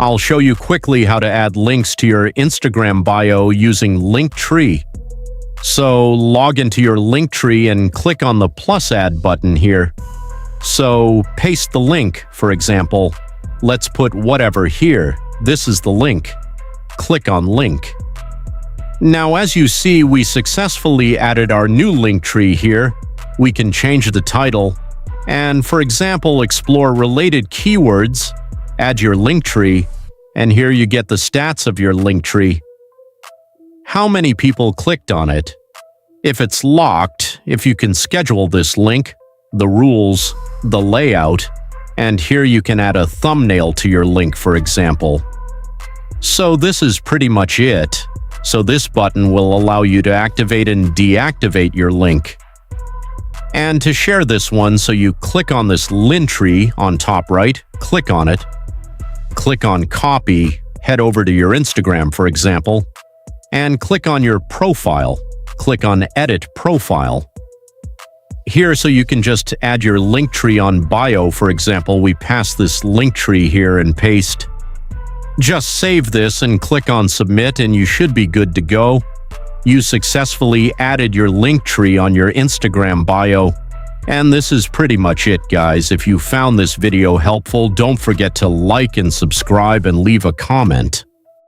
I'll show you quickly how to add links to your Instagram bio using Linktree. So log into your Linktree and click on the plus add button here. So paste the link, for example. Let's put whatever here. This is the link. Click on link. Now, as you see, we successfully added our new Linktree here. We can change the title and, for example, explore related keywords, add your Linktree, and here you get the stats of your Linktree. How many people clicked on it? If it's locked, if you can schedule this link, the rules, the layout, and here you can add a thumbnail to your link, for example. So this is pretty much it. So this button will allow you to activate and deactivate your link. And to share this one, so you click on this Linktree on top right, click on it, click on copy, head over to your Instagram, for example, and click on your profile. Click on edit profile. Here, so you can just add your Linktree on bio, for example, we pass this Linktree here and paste. Just save this and click on submit and you should be good to go. You successfully added your Linktree on your Instagram bio. And this is pretty much it, guys. If you found this video helpful, don't forget to like and subscribe and leave a comment.